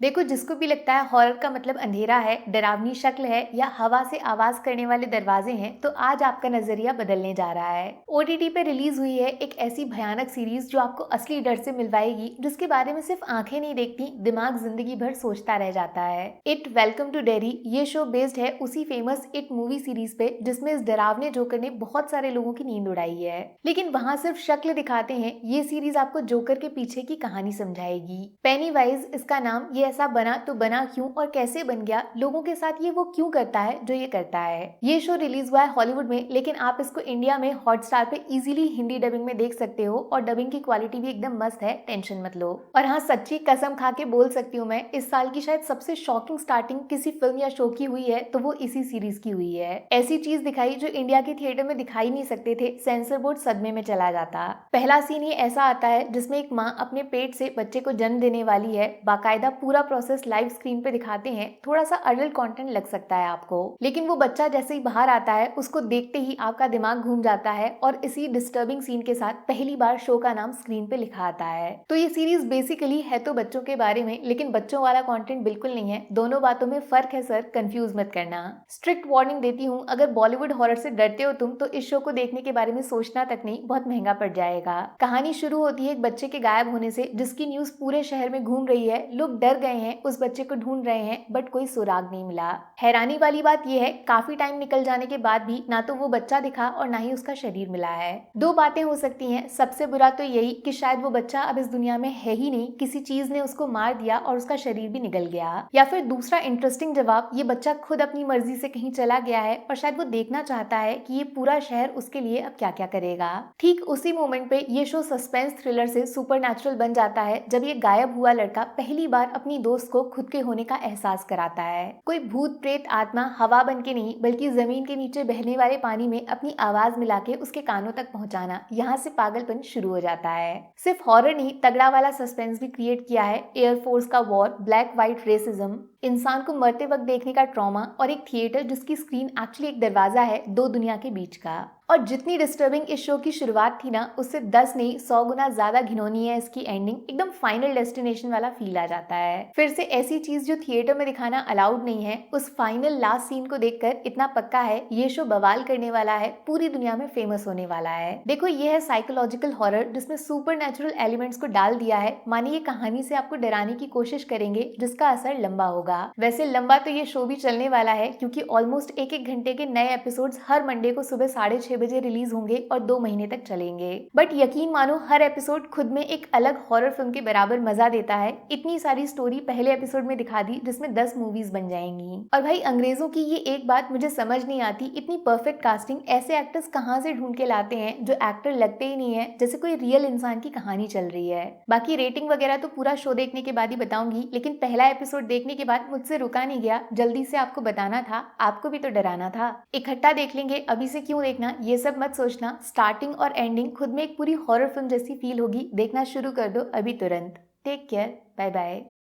देखो, जिसको भी लगता है हॉरर का मतलब अंधेरा है, डरावनी शक्ल है या हवा से आवाज करने वाले दरवाजे हैं, तो आज आपका नजरिया बदलने जा रहा है। ओटीटी पे रिलीज हुई है एक ऐसी भयानक सीरीज जो आपको असली डर से मिलवाएगी, जिसके बारे में सिर्फ आंखें नहीं देखती, दिमाग जिंदगी भर सोचता रह जाता है। इट वेलकम टू डेरी ये शो बेस्ड है उसी फेमस इट मूवी सीरीज पे, जिसमें इस डरावने जोकर ने बहुत सारे लोगों की नींद उड़ाई है। लेकिन वहां सिर्फ शक्ल दिखाते हैं, ये सीरीज आपको जोकर के पीछे की कहानी समझाएगी। पेनीवाइज इसका नाम। ये ऐसा बना तो बना क्यों और कैसे बन गया, लोगों के साथ ये वो क्यों करता है जो ये करता है। ये शो रिलीज हुआ है हॉलीवुड में, लेकिन आप इसको इंडिया में हॉटस्टार पे इजीली हिंदी डबिंग में देख सकते हो और डबिंग की क्वालिटी भी एकदम मस्त है, टेंशन मत लो। और हाँ, सच्ची कसम खा के बोल सकती हूँ मैं, इस साल की शायद सबसे शॉकिंग स्टार्टिंग किसी फिल्म या शो की हुई है तो वो इसी सीरीज की हुई है। ऐसी चीज दिखाई जो इंडिया के थिएटर में दिखाई नहीं सकते थे, सेंसर बोर्ड सदमे में चला जाता। पहला सीन ही ऐसा आता है जिसमें एक माँ अपने पेट से बच्चे को जन्म देने वाली है, बाकायदा पूरा प्रोसेस लाइव स्क्रीन पे दिखाते हैं। थोड़ा सा अडल्ट कंटेंट लग सकता है आपको, लेकिन वो बच्चा जैसे ही बाहर आता है, उसको देखते ही आपका दिमाग घूम जाता है और इसी डिस्टर्बिंग सीन के साथ पहली बार शो का नाम स्क्रीन पे लिखा आता है। तो ये सीरीज बेसिकली है तो बच्चों के बारे में, लेकिन बच्चों वाला कंटेंट बिल्कुल नहीं है। दोनों बातों में फर्क है सर, कंफ्यूज मत करना। स्ट्रिक्ट वार्निंग देती हूँ, अगर बॉलीवुड हॉरर से डरते हो तुम, तो इस शो को देखने के बारे में सोचना तक नहीं, बहुत महंगा पड़ जाएगा। कहानी शुरू होती है एक बच्चे के गायब होने से, जिसकी न्यूज पूरे शहर में घूम रही है। लोग डर गए हैं, उस बच्चे को ढूंढ रहे हैं, बट कोई सुराग नहीं मिला। हैरानी वाली बात यह है, काफी टाइम निकल जाने के बाद भी ना तो वो बच्चा दिखा और ना ही उसका शरीर मिला है। दो बातें हो सकती हैं, सबसे बुरा तो यही कि शायद वो बच्चा अब इस दुनिया में है ही नहीं, किसी चीज ने उसको मार दिया और उसका शरीर भी निकल गया। या फिर दूसरा इंटरेस्टिंग जवाब, ये बच्चा खुद अपनी मर्जी से कहीं चला गया है और शायद वो देखना चाहता है कि ये पूरा शहर उसके लिए अब क्या क्या करेगा। ठीक उसी मोमेंट पे ये शो सस्पेंस थ्रिलर से सुपरनैचुरल बन जाता है, जब ये गायब हुआ लड़का पहली बार अपनी दोस्त को खुद के होने का एहसास कराता है। कोई भूत प्रेत आत्मा हवा बन के नहीं, बल्कि जमीन के नीचे बहने वाले पानी में अपनी आवाज मिला के उसके कानों तक पहुंचाना, यहाँ से पागलपन शुरू हो जाता है। सिर्फ हॉरर नहीं, तगड़ा वाला सस्पेंस भी क्रिएट किया है। एयरफोर्स का वॉर, ब्लैक व्हाइट रेसिज्म, इंसान को मरते वक्त देखने का ट्रॉमा और एक थिएटर जिसकी स्क्रीन एक्चुअली एक दरवाजा है दो दुनिया के बीच का। और जितनी डिस्टर्बिंग इस शो की शुरुआत थी ना, उससे 10 नहीं 100 गुना ज्यादा घिनौनी है इसकी एंडिंग। एकदम फाइनल डेस्टिनेशन वाला फील आ जाता है। फिर से ऐसी चीज जो थिएटर में दिखाना अलाउड नहीं है, उस फाइनल लास्ट सीन को देखकर इतना पक्का है ये शो बवाल करने वाला है, पूरी दुनिया में फेमस होने वाला है। देखो, ये है साइकोलॉजिकल हॉरर जिसमें सुपरनैचुरल एलिमेंट्स को डाल दिया है। मानिए ये कहानी से आपको डराने की कोशिश करेंगे, जिसका असर लंबा होगा। वैसे लंबा तो ये शो भी चलने वाला है, क्योंकि ऑलमोस्ट एक घंटे के नए एपिसोड्स हर मंडे को सुबह 6:30 बजे रिलीज होंगे और 2 महीने तक चलेंगे। बट यकीन मानो, हर एपिसोड खुद में एक अलग हॉरर फिल्म के बराबर मजा देता है। इतनी सारी स्टोरी पहले एपिसोड में दिखा दी, जिसमें 10 मूवीज बन जाएंगी। और भाई, अंग्रेजों की ये एक बात मुझे समझ नहीं आती, इतनी परफेक्ट कास्टिंग ऐसे एक्टर्स कहाँ से ढूंढ के लाते हैं जो एक्टर लगते ही नहीं है, जैसे कोई रियल इंसान की कहानी चल रही है। बाकी रेटिंग वगैरह तो पूरा शो देखने के बाद ही बताऊंगी, लेकिन पहला एपिसोड देखने के बाद मुझसे रुका नहीं गया, जल्दी से आपको बताना था, आपको भी तो डराना था। इकट्ठा देख लेंगे, अभी से क्यों देखना, ये सब मत सोचना। स्टार्टिंग और एंडिंग खुद में एक पूरी हॉरर फिल्म जैसी फील होगी। देखना शुरू कर दो अभी तुरंत। Take care, bye bye.